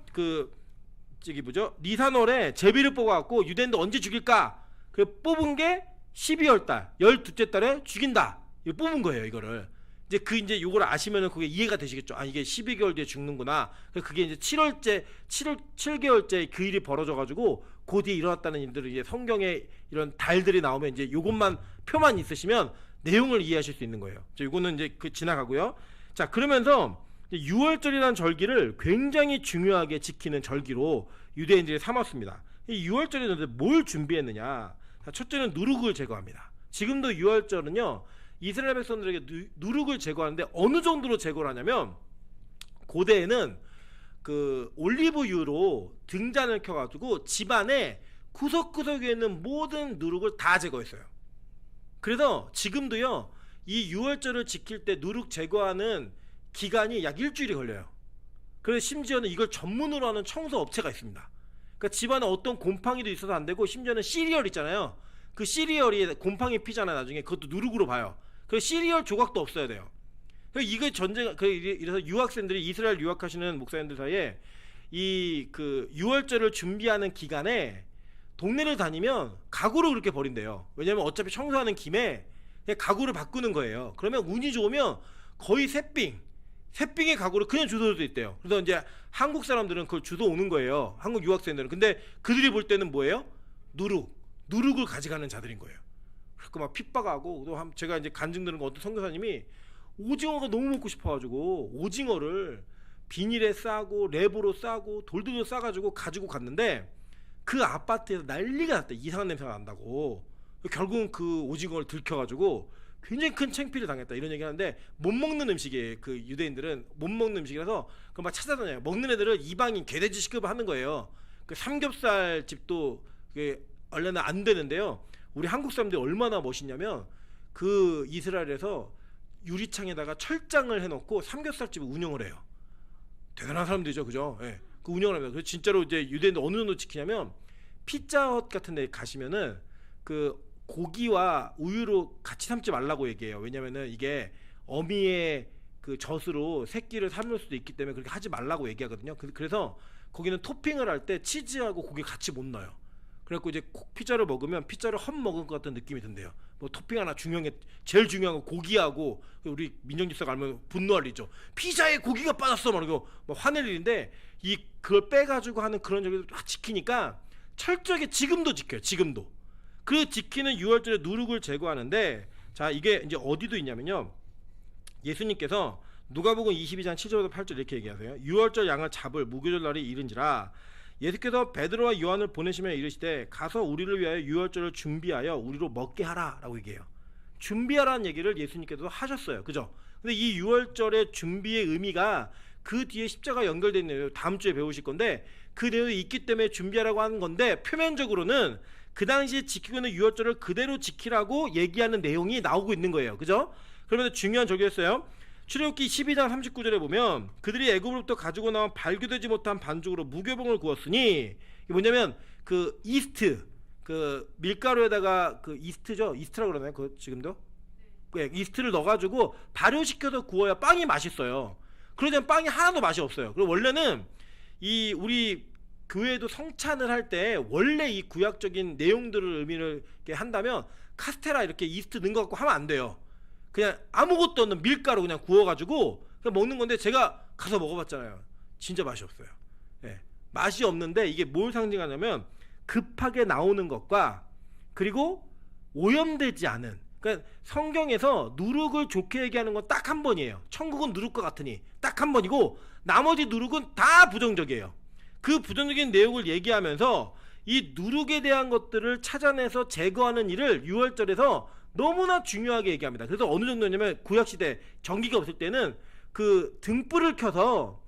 저기 뭐죠? 니산월에 제비를 뽑아갖고 유대인들 언제 죽일까? 그 뽑은 게 12월 달 12째 달에 죽인다. 이거 뽑은 거예요, 이거를. 이제 요걸 아시면은 그게 이해가 되시겠죠. 아, 이게 12개월 뒤에 죽는구나. 그게 이제 7개월째 그 일이 벌어져가지고 그 뒤에 일어났다는 일들을 이제 성경에 이런 달들이 나오면 이제 요것만 표만 있으시면 내용을 이해하실 수 있는 거예요. 자, 요거는 이제 지나가고요. 자, 그러면서 6월절이라는 절기를 굉장히 중요하게 지키는 절기로 유대인들이 삼았습니다. 이 6월절에 뭘 준비했느냐? 자, 첫째는 누룩을 제거합니다. 지금도 6월절은요. 이스라엘 백성들에게 누룩을 제거하는데 어느 정도로 제거를 하냐면 고대에는 그 올리브유로 등잔을 켜가지고 집안에 구석구석에 있는 모든 누룩을 다 제거했어요. 그래서 지금도요 이 6월절을 지킬 때 누룩 제거하는 기간이 약 일주일이 걸려요. 그래서 심지어는 이걸 전문으로 하는 청소 업체가 있습니다. 그러니까 집안에 어떤 곰팡이도 있어서 안 되고 심지어는 시리얼 있잖아요. 그 시리얼이 곰팡이 피잖아요. 나중에 그것도 누룩으로 봐요. 그 시리얼 조각도 없어야 돼요. 이게 이래서 유학생들이 이스라엘 유학하시는 목사님들 사이에 이 그 6월절을 준비하는 기간에 동네를 다니면 가구를 그렇게 버린대요. 왜냐면 어차피 청소하는 김에 그냥 가구를 바꾸는 거예요. 그러면 운이 좋으면 거의 새삥의 가구를 그냥 주워올 수 있대요. 그래서 이제 한국 사람들은 그걸 주워 오는 거예요. 한국 유학생들은. 근데 그들이 볼 때는 뭐예요? 누룩을 가져가는 자들인 거예요. 자꾸 막 핍박하고 또 제가 이제 간증 들은 거 어떤 선교사님이 오징어가 너무 먹고 싶어가지고 오징어를 비닐에 싸고 랩으로 싸고 돌들도 싸가지고 가지고 갔는데 그 아파트에서 난리가 났다. 이상한 냄새가 난다고. 결국은 그 오징어를 들켜가지고 굉장히 큰 창피를 당했다 이런 얘기하는데 못 먹는 음식이에요. 그 유대인들은 못 먹는 음식이라서 그걸 막 찾아다녀요. 먹는 애들은 이방인 개돼지 취급을 하는 거예요. 그 삼겹살 집도 그게 원래는 안 되는데요. 우리 한국 사람들이 얼마나 멋있냐면 그 이스라엘에서 유리창에다가 철장을 해놓고 삼겹살집을 운영을 해요. 대단한 사람들이죠, 그죠? 예. 그 운영을 합니다. 그래서 진짜로 이제 유대인들 어느 정도 지키냐면 피자헛 같은 데 가시면은 그 고기와 우유로 같이 삶지 말라고 얘기해요. 왜냐면은 이게 어미의 그 젖으로 새끼를 삶을 수도 있기 때문에 그렇게 하지 말라고 얘기하거든요. 그래서 거기는 토핑을 할 때 치즈하고 고기 같이 못 넣어요. 그래갖고 이제 피자를 먹으면 피자를 헛 먹은 것 같은 느낌이 든대요. 뭐 토핑 하나 중요한 게 제일 중요한 건 고기하고 우리 민정집사가 알면 분노할 일이죠. 피자에 고기가 빠졌어 말고 뭐 화낼 일인데 이 그걸 빼가지고 하는 그런 적을 다 지키니까 철저하게 지금도 지켜요. 지금도. 그 지키는 유월절에 누룩을 제거하는데 자 이게 이제 어디도 있냐면요. 예수님께서 누가복음 22장 7절부터 8절 이렇게 얘기하세요. 유월절 양을 잡을 무교절 날이 이른지라 예수께서 베드로와 요한을 보내시며 이르시되 가서 우리를 위하여 유월절을 준비하여 우리로 먹게 하라 라고 얘기해요. 준비하라는 얘기를 예수님께서 하셨어요. 그죠? 근데 이 유월절의 준비의 의미가 그 뒤에 십자가 연결되어 있는 다음 주에 배우실 건데 그 내용이 있기 때문에 준비하라고 하는 건데 표면적으로는 그 당시에 지키고 있는 유월절을 그대로 지키라고 얘기하는 내용이 나오고 있는 거예요. 그죠? 그러면 중요한 저기였어요. 출애굽기 12장 39절에 보면 그들이 애굽으로부터 가지고 나온 발교되지 못한 반죽으로 무교병을 구웠으니 이게 뭐냐면 그 이스트 그 밀가루에다가 그 이스트죠? 이스트라고 그러나요? 그 지금도? 네, 이스트를 넣어가지고 발효시켜서 구워야 빵이 맛있어요. 그러자면 빵이 하나도 맛이 없어요. 그리고 원래는 이 우리 교회도 성찬을 할 때 원래 이 구약적인 내용들을 의미를 이렇게 한다면 카스테라 이렇게 이스트 넣은 거 갖고 하면 안 돼요. 그냥 아무것도 없는 밀가루 그냥 구워가지고 그냥 먹는 건데 제가 가서 먹어봤잖아요. 진짜 맛이 없어요. 네. 맛이 없는데 이게 뭘 상징하냐면 급하게 나오는 것과 그리고 오염되지 않은 그러니까 성경에서 누룩을 좋게 얘기하는 건 딱 한 번이에요. 천국은 누룩과 같으니 딱 한 번이고 나머지 누룩은 다 부정적이에요. 그 부정적인 내용을 얘기하면서 이 누룩에 대한 것들을 찾아내서 제거하는 일을 유월절에서 너무나 중요하게 얘기합니다. 그래서 어느 정도냐면 구약시대 전기가 없을 때는 그 등불을 켜서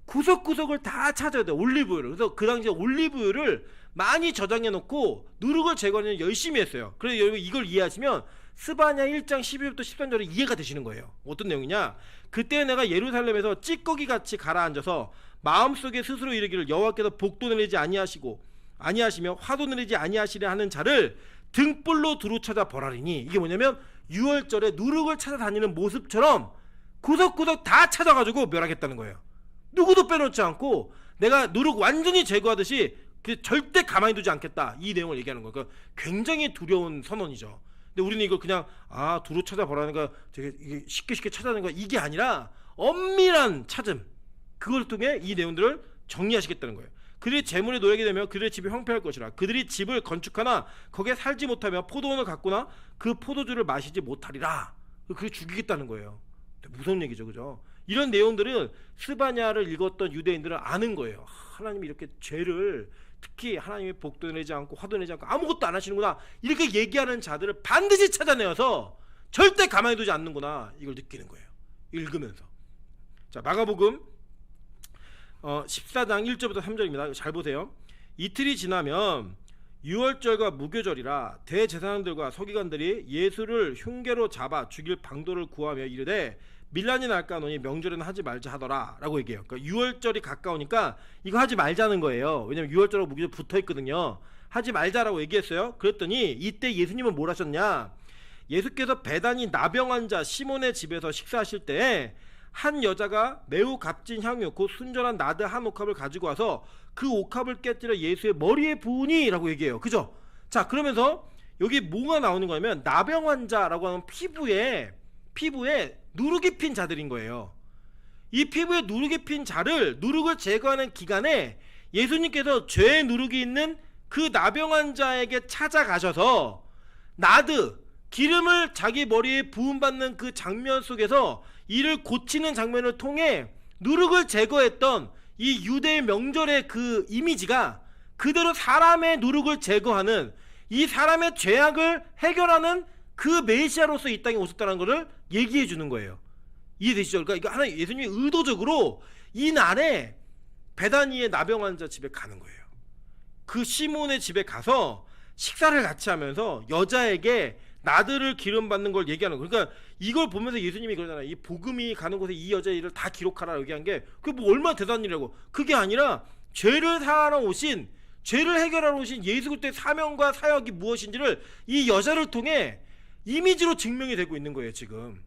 구석구석을 다 찾아야 돼요. 올리브유를. 그래서 그 당시에 올리브유를 많이 저장해 놓고 누룩을 제거하는 열심히 했어요. 그래서 여러분 이걸 이해하시면 스바냐 1장 12절부터 13절이 이해가 되시는 거예요. 어떤 내용이냐? 그때 내가 예루살렘에서 찌꺼기같이 가라앉아서 마음속에 스스로 이르기를 여호와께서 복도 내리지 아니하시며 화도 내리지 아니하시려 하는 자를 등불로 두루 찾아 벌하리니 이게 뭐냐면 유월절에 누룩을 찾아다니는 모습처럼 구석구석 다 찾아가지고 멸하겠다는 거예요. 누구도 빼놓지 않고 내가 누룩 완전히 제거하듯이 절대 가만히 두지 않겠다 이 내용을 얘기하는 거예요. 그러니까 굉장히 두려운 선언이죠. 근데 우리는 이걸 그냥 두루 찾아 벌하는 거 되게 이게 쉽게 찾아내는 거 이게 아니라 엄밀한 찾음 그걸 통해 이 내용들을 정리하시겠다는 거예요. 그들이 재물에 노예게 되며 그들의 집이 황폐할 것이라. 그들이 집을 건축하나 거기에 살지 못하며 포도원을 갖거나 그 포도주를 마시지 못하리라. 그게 죽이겠다는 거예요. 무서운 얘기죠, 그죠? 이런 내용들은 스바냐를 읽었던 유대인들은 아는 거예요. 하나님이 이렇게 죄를 특히 하나님이 복도 내지 않고 화도 내지 않고 아무것도 안 하시는구나 이렇게 얘기하는 자들을 반드시 찾아내어서 절대 가만히 두지 않는구나 이걸 느끼는 거예요. 읽으면서. 자, 마가복음 14장 1절부터 3절입니다. 잘 보세요. 이틀이 지나면 유월절과 무교절이라 대제사장들과 서기관들이 예수를 흉계로 잡아 죽일 방도를 구하며 이르되 밀란이 날까노니 명절에는 하지 말자 하더라 라고 얘기해요. 그러니까 유월절이 가까우니까 이거 하지 말자는 거예요. 왜냐면 유월절하고 무교절 붙어있거든요. 하지 말자라고 얘기했어요. 그랬더니 이때 예수님은 뭘 하셨냐. 예수께서 배단이 나병 환자 시몬의 집에서 식사하실 때 한 여자가 매우 값진 향유 곧 순전한 나드 한 옥합을 가지고 와서 그 옥합을 깨뜨려 예수의 머리에 부으니 라고 얘기해요. 그죠? 자, 그러면서 여기 뭐가 나오는 거냐면 나병 환자라고 하는 피부에 누룩이 핀 자들인 거예요. 이 피부에 누룩이 핀 자를 누룩을 제거하는 기간에 예수님께서 죄의 누룩이 있는 그 나병 환자에게 찾아가셔서 나드 기름을 자기 머리에 부음받는 그 장면 속에서 이를 고치는 장면을 통해 누룩을 제거했던 이 유대의 명절의 그 이미지가 그대로 사람의 누룩을 제거하는, 이 사람의 죄악을 해결하는 그 메시아로서 이 땅에 오셨다는 것을 얘기해 주는 거예요. 이해되시죠? 그러니까 이거 하나 예수님이 의도적으로 이 날에 베다니의 나병 환자 집에 가는 거예요. 그 시몬의 집에 가서 식사를 같이 하면서 여자에게 나들을 기름 받는 걸 얘기하는 거예요. 그러니까 이걸 보면서 예수님이 그러잖아요. 이 복음이 가는 곳에 이 여자의 일을 다 기록하라 얘기한 게 그게 뭐 얼마나 대단한 일이라고. 그게 아니라 죄를 사하러 오신, 죄를 해결하러 오신 예수 그리스도의 사명과 사역이 무엇인지를 이 여자를 통해 이미지로 증명이 되고 있는 거예요. 지금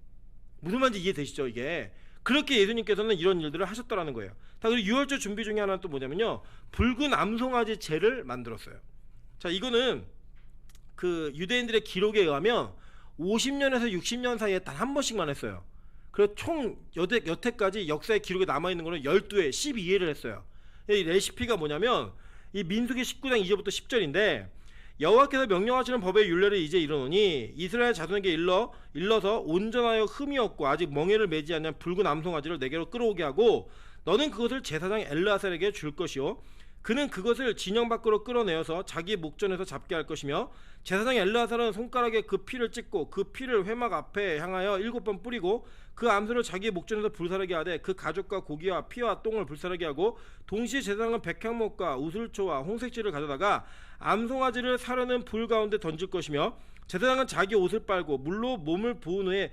무슨 말인지 이해되시죠? 이게 그렇게 예수님께서는 이런 일들을 하셨다라는 거예요. 자, 그리고 유월절 준비 중에 하나 또 뭐냐면요, 붉은 암송아지 제를 만들었어요. 자, 이거는 그 유대인들의 기록에 의하면 50년에서 60년 사이에 단 한 번씩만 했어요. 그래서 총 여태까지 역사의 기록에 남아있는 거는 12회, 12회를 했어요. 이 레시피가 뭐냐면 이 민수기 19장 2절부터 10절인데, 여호와께서 명령하시는 법의 율례를 이제 이르노니 이스라엘 자손에게 일러서 온전하여 흠이 없고 아직 멍에를 매지 않는 붉은 암송아지를 내게로 끌어오게 하고 너는 그것을 제사장 엘르아살에게 줄 것이요 그는 그것을 진영 밖으로 끌어내어서 자기 목전에서 잡게 할 것이며 제사장 엘르아살은 손가락에 그 피를 찍고 그 피를 회막 앞에 향하여 7번 뿌리고 그 암소를 자기 목전에서 불사르게 하되 그 가죽과 고기와 피와 똥을 불사르게 하고 동시에 제사장은 백향목과 우슬초와 홍색지를 가져다가 암송아지를 사르는 불 가운데 던질 것이며 제사장은 자기 옷을 빨고 물로 몸을 부은 후에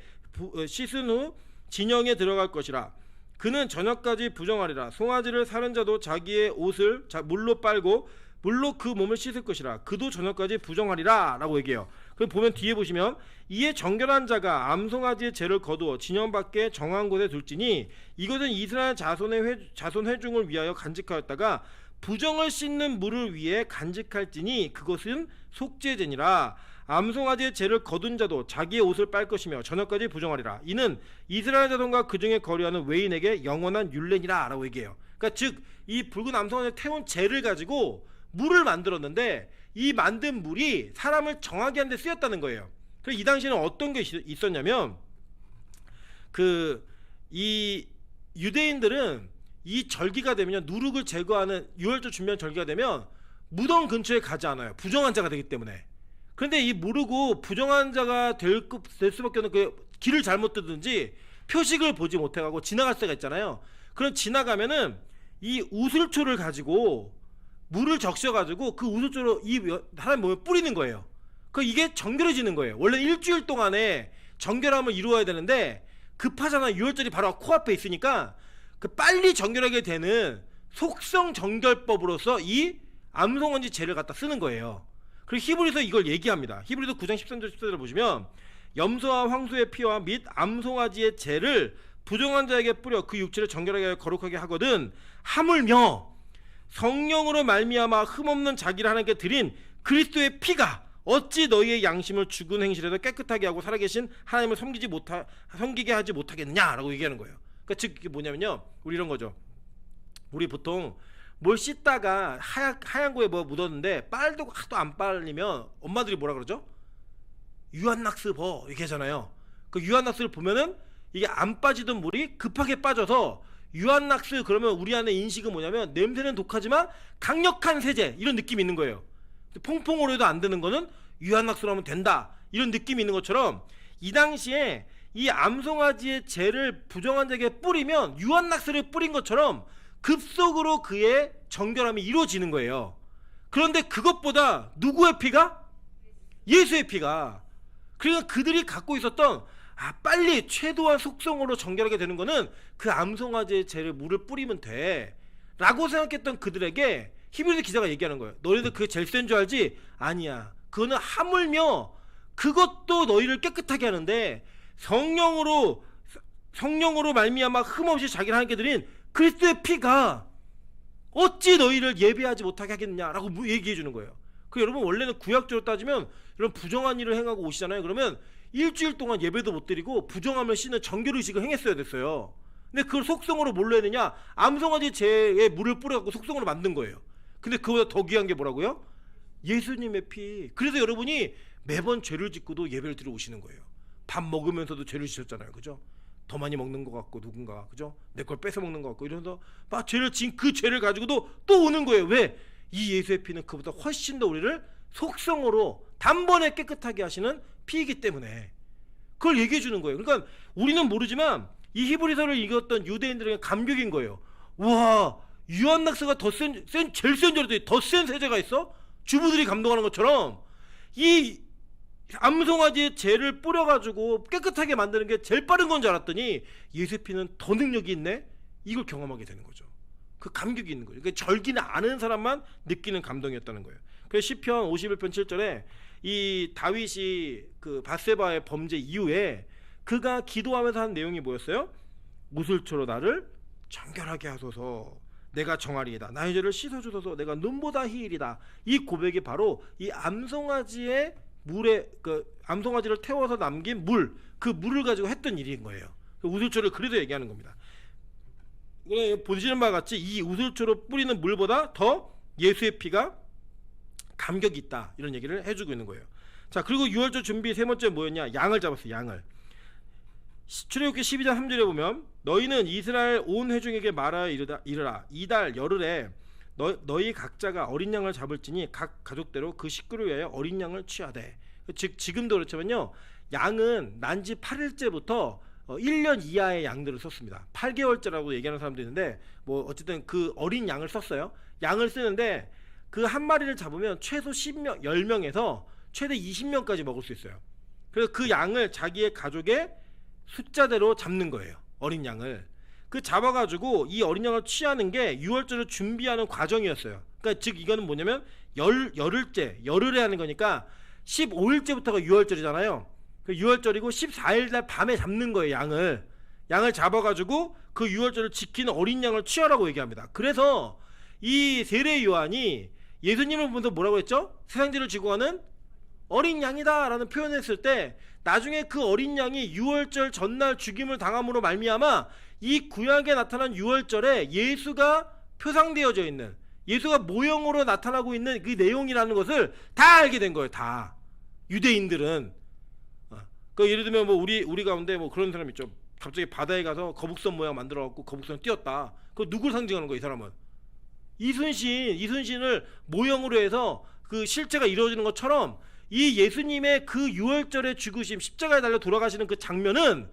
씻은 후 진영에 들어갈 것이라. 그는 저녁까지 부정하리라. 송아지를 사른 자도 자기의 옷을 물로 빨고 물로 그 몸을 씻을 것이라. 그도 저녁까지 부정하리라 라고 얘기해요. 그럼 보면 뒤에 보시면 이에 정결한 자가 암송아지의 죄를 거두어 진영 밖에 정한 곳에 둘지니 이것은 이스라엘 자손 회중을 위하여 간직하였다가 부정을 씻는 물을 위해 간직할지니 그것은 속죄제니라. 암송아지의 죄를 거둔 자도 자기의 옷을 빨 것이며 저녁까지 부정하리라. 이는 이스라엘 자손과 그 중에 거류하는 외인에게 영원한 율례니라 라고 얘기해요. 그러니까 즉 이 붉은 암송아지를 태운 재를 가지고 물을 만들었는데 이 만든 물이 사람을 정하게 하는 데 쓰였다는 거예요. 그래서 이 당시에는 어떤 게 있었냐면 이 유대인들은 이 절기가 되면 누룩을 제거하는 유월절 준비한 절기가 되면 무덤 근처에 가지 않아요. 부정한 자가 되기 때문에. 그런데 이 모르고 부정한 자가 될 수밖에 없는 그 길을 잘못 듣든지 표식을 보지 못해가고 지나갈 때가 있잖아요. 그럼 지나가면은 이 우슬초를 가지고 물을 적셔가지고 그 우슬초로 이 사람 몸에 뿌리는 거예요. 이게 정결해지는 거예요. 원래 일주일 동안에 정결함을 이루어야 되는데 급하잖아. 유월절이 바로 코앞에 있으니까 그 빨리 정결하게 되는 속성 정결법으로서 이 암송아지 제를 갖다 쓰는 거예요. 그리고 히브리서 이걸 얘기합니다. 히브리서 9장 13절 14절을 보시면 염소와 황소의 피와 및 암송아지의 제를 부정한 자에게 뿌려 그 육체를 정결하게 하여 거룩하게 하거든 하물며 성령으로 말미암아 흠없는 자기를 하나님께 드린 그리스도의 피가 어찌 너희의 양심을 죽은 행실에서 깨끗하게 하고 살아계신 하나님을 섬기게 하지 못하겠느냐라고 얘기하는 거예요. 그러니까 즉 이게 뭐냐면요, 우리 이런 거죠. 우리 보통 뭘 씻다가 하얀 거에 뭐 묻었는데 빨도 하도 안 빨리면 엄마들이 뭐라 그러죠? 유한낙스 버 이렇게 하잖아요. 그 유한낙스를 보면은 이게 안 빠지던 물이 급하게 빠져서 유한낙스 그러면 우리 안에 인식은 뭐냐면 냄새는 독하지만 강력한 세제 이런 느낌이 있는 거예요. 퐁퐁 오려도 안 되는 거는 유한낙스로 하면 된다 이런 느낌이 있는 것처럼 이 당시에 이 암송아지의 죄를 부정한 자에게 뿌리면 유한낙스를 뿌린 것처럼 급속으로 그의 정결함이 이루어지는 거예요. 그런데 그것보다 누구의 피가? 예수의 피가. 그러니까 그들이 갖고 있었던 빨리 최도한 속성으로 정결하게 되는 거는 그 암송아지의 죄를 물을 뿌리면 돼 라고 생각했던 그들에게 히브리서 기자가 얘기하는 거예요. 너희들 그게 제일 센 줄 알지? 아니야. 그거는 하물며 그것도 너희를 깨끗하게 하는데 성령으로 말미암아 흠없이 자기를 하나님께 드린 그리스도의 피가 어찌 너희를 예배하지 못하게 하겠느냐라고 얘기해 주는 거예요. 여러분 원래는 구약적으로 따지면 이런 부정한 일을 행하고 오시잖아요. 그러면 일주일 동안 예배도 못 드리고 부정함을 씻는 정결의식을 행했어야 됐어요. 근데 그걸 속성으로 뭘로 했느냐? 암송아지 제에 물을 뿌려갖고 속성으로 만든 거예요. 근데 그보다 더 귀한 게 뭐라고요? 예수님의 피. 그래서 여러분이 매번 죄를 짓고도 예배를 드려 오시는 거예요. 밥 먹으면서도 죄를 지셨잖아요, 그죠? 더 많이 먹는 것 같고 누군가, 그죠? 내 걸 뺏어 먹는 것 같고 이러면서 막 죄를 지은 그 죄를 가지고도 또 오는 거예요. 왜? 이 예수의 피는 그보다 훨씬 더 우리를 속성으로 단번에 깨끗하게 하시는 피이기 때문에 그걸 얘기해 주는 거예요. 그러니까 우리는 모르지만 이 히브리서를 읽었던 유대인들에게 감격인 거예요. 와, 유한낙스가 제일 센 절에 더 센 세제가 있어? 주부들이 감동하는 것처럼 이 암송아지의 죄를 뿌려가지고 깨끗하게 만드는 게 제일 빠른 건 줄 알았더니 예수의 피는 더 능력이 있네? 이걸 경험하게 되는 거죠. 그 감격이 있는 거예요. 그러니까 절기는 아는 사람만 느끼는 감동이었다는 거예요. 그래서 시편 51편 7절에 이 다윗이 그 밧세바의 범죄 이후에 그가 기도하면서 한 내용이 뭐였어요? 우슬초로 나를 정결하게 하소서, 내가 정하리이다. 나의 죄를 씻어주소서, 내가 눈보다 희일이다. 이 고백이 바로 이 암송아지의 물에 그 암송아지를 태워서 남긴 물, 그 물을 가지고 했던 일인 거예요. 그 우슬초를 그래도 얘기하는 겁니다. 보시는 바와 같이 이 우슬초로 뿌리는 물보다 더 예수의 피가 감격이 있다, 이런 얘기를 해주고 있는 거예요. 자, 그리고 유월절 준비 세 번째 뭐였냐? 양을 잡았어요. 양을. 출애굽기 12장 3절에 보면 너희는 이스라엘 온 회중에게 말하여 이르라 이달 열흘에 너희 각자가 어린 양을 잡을지니 각 가족대로 그 식구를 위하여 어린 양을 취하되. 즉 지금도 그렇지만요, 양은 난지 8일째부터 1년 이하의 양들을 썼습니다. 8개월째라고 얘기하는 사람도 있는데 뭐 어쨌든 그 어린 양을 썼어요. 양을 쓰는데 그 한 마리를 잡으면 최소 10명에서 최대 20명까지 먹을 수 있어요. 그래서 그 양을 자기의 가족의 숫자대로 잡는 거예요. 어린 양을. 그 잡아가지고 이 어린 양을 취하는 게 유월절을 준비하는 과정이었어요. 그러니까 즉 이거는 뭐냐면 열흘에 하는 거니까 15일째부터가 유월절이잖아요. 그 유월절이고 14일날 밤에 잡는 거예요. 양을 잡아가지고 그 유월절을 지키는 어린 양을 취하라고 얘기합니다. 그래서 이 세례 요한이 예수님을 보면서 뭐라고 했죠? 세상죄를 지고 가는 어린 양이다 라는 표현을 했을 때 나중에 그 어린 양이 유월절 전날 죽임을 당함으로 말미암아 이 구약에 나타난 유월절에 예수가 표상되어져 있는, 예수가 모형으로 나타나고 있는 그 내용이라는 것을 다 알게 된 거예요. 다 유대인들은. 그 예를 들면 뭐 우리 가운데 뭐 그런 사람 있죠. 갑자기 바다에 가서 거북선 모양 만들어 갖고 거북선 띄었다. 그 누굴 상징하는 거예요? 이 사람은 이순신을 모형으로 해서 그 실체가 이루어지는 것처럼 이 예수님의 그 유월절의 죽으심, 십자가에 달려 돌아가시는 그 장면은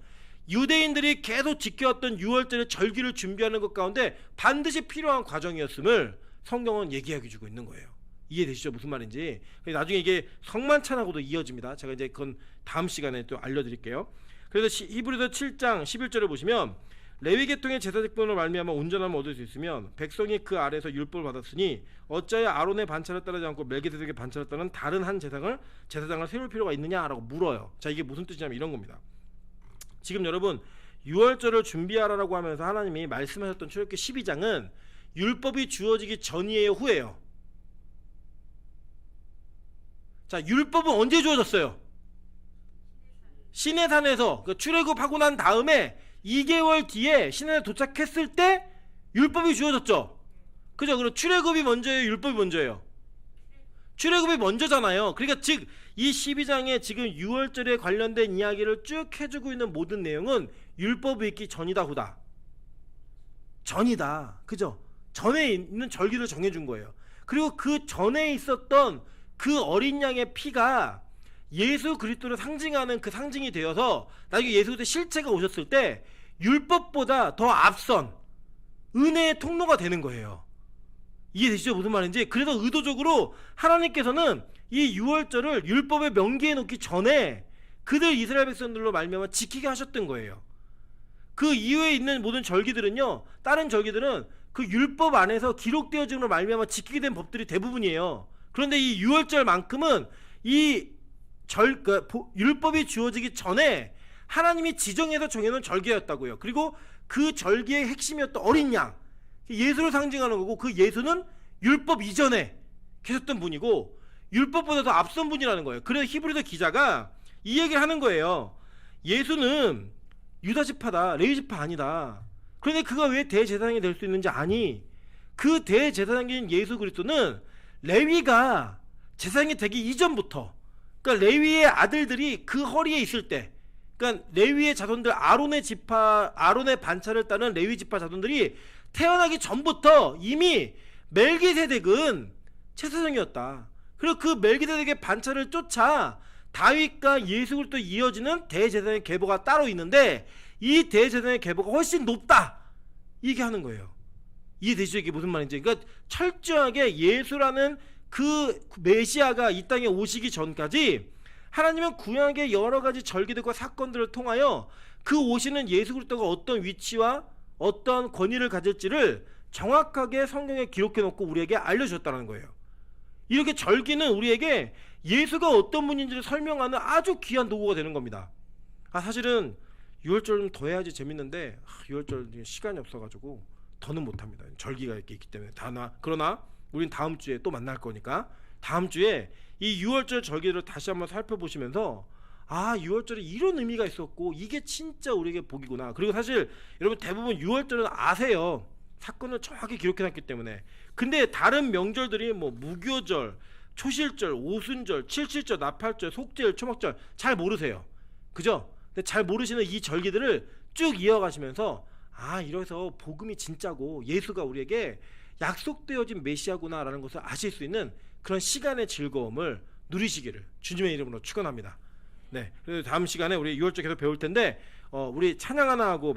유대인들이 계속 지켜왔던 유월절의 절기를 준비하는 것 가운데 반드시 필요한 과정이었음을 성경은 얘기하게 주고 있는 거예요. 이해되시죠? 무슨 말인지. 나중에 이게 성만찬하고도 이어집니다. 제가 이제 그건 다음 시간에 또 알려드릴게요. 그래서 히브리서 7장 11절을 보시면 레위 계통의 제사직분으로 말미암아 온전함을 얻을 수 있으면 백성이 그 아래에서 율법을 받았으니 어찌하여 아론의 반차를 따르지 않고 멜기세덱의 반차를 따르는 다른 한 제사장을 세울 필요가 있느냐라고 물어요. 자, 이게 무슨 뜻이냐면 이런 겁니다. 지금 여러분 유월절을 준비하라고 하면서 하나님이 말씀하셨던 출애굽기 12장은 율법이 주어지기 전이에요, 후예요? 자, 율법은 언제 주어졌어요? 시내산에서 출애굽하고 난 다음에 2개월 뒤에 시내에 도착했을 때 율법이 주어졌죠. 그죠? 그럼 출애굽이 먼저예요, 율법이 먼저예요? 출애굽이 먼저잖아요. 그러니까 즉 이 12장에 지금 유월절에 관련된 이야기를 쭉 해주고 있는 모든 내용은 율법이 있기 전이다, 후다? 전이다. 그죠? 전에 있는 절기를 정해준 거예요. 그리고 그 전에 있었던 그 어린 양의 피가 예수 그리스도를 상징하는 그 상징이 되어서 나중에 예수 그리스도의 실체가 오셨을 때 율법보다 더 앞선 은혜의 통로가 되는 거예요. 이해되시죠? 무슨 말인지. 그래서 의도적으로 하나님께서는 이 유월절을 율법에 명기해 놓기 전에 그들 이스라엘 백성들로 말미암아 지키게 하셨던 거예요. 그 이후에 있는 모든 절기들은요, 다른 절기들은 그 율법 안에서 기록되어짐으로 말미암아 지키게 된 법들이 대부분이에요. 그런데 이 유월절만큼은 이 율법이 주어지기 전에 하나님이 지정해서 정해놓은 절기였다고요. 그리고 그 절기의 핵심이었던 어린 양, 예수를 상징하는 거고, 그 예수는 율법 이전에 계셨던 분이고 율법보다 더 앞선 분이라는 거예요. 그래서 히브리서 기자가 이 얘기를 하는 거예요. 예수는 유다 지파다, 레위 지파 아니다. 그런데 그가 왜 대제사장이 될 수 있는지 아니? 그 대제사장인 예수 그리스도는 레위가 제사장이 되기 이전부터 그러니까 레위의 아들들이 그 허리에 있을 때, 그러니까 레위의 자손들 아론의 반차를 따는 레위 지파 자손들이 태어나기 전부터 이미 멜기세덱은 제사장이었다. 그리고 그 멜기세덱의 반차를 쫓아 다윗과 예수 그리스도 이어지는 대제사장의 계보가 따로 있는데 이 대제사장의 계보가 훨씬 높다. 이게 하는 거예요. 이해되시죠? 이게 무슨 말인지. 그러니까 철저하게 예수라는 그 메시아가 이 땅에 오시기 전까지 하나님은 구약의 여러 가지 절기들과 사건들을 통하여 그 오시는 예수 그리스도가 어떤 위치와 어떤 권위를 가질지를 정확하게 성경에 기록해 놓고 우리에게 알려주셨다는 거예요. 이렇게 절기는 우리에게 예수가 어떤 분인지를 설명하는 아주 귀한 도구가 되는 겁니다. 사실은 6월절 좀 더 해야지 재밌는데 6월절 시간이 없어가지고 더는 못합니다. 절기가 이렇게 있기 때문에. 그러나 우린 다음 주에 또 만날 거니까 다음 주에 이 6월절 절기를 다시 한번 살펴보시면서 6월절에 이런 의미가 있었고 이게 진짜 우리에게 복이구나. 그리고 사실 여러분 대부분 6월절은 아세요. 사건을 정확히 기록해놨기 때문에. 근데 다른 명절들이 뭐 무교절, 초실절, 오순절, 칠칠절, 나팔절, 속죄일, 초막절 잘 모르세요. 그죠? 근데 잘 모르시는 이 절기들을 쭉 이어가시면서 이래서 복음이 진짜고 예수가 우리에게 약속되어진 메시아구나라는 것을 아실 수 있는 그런 시간의 즐거움을 누리시기를 주님의 이름으로 축원합니다. 네, 그래서 다음 시간에 우리 6월절 계속 배울 텐데 우리 찬양 하나 하고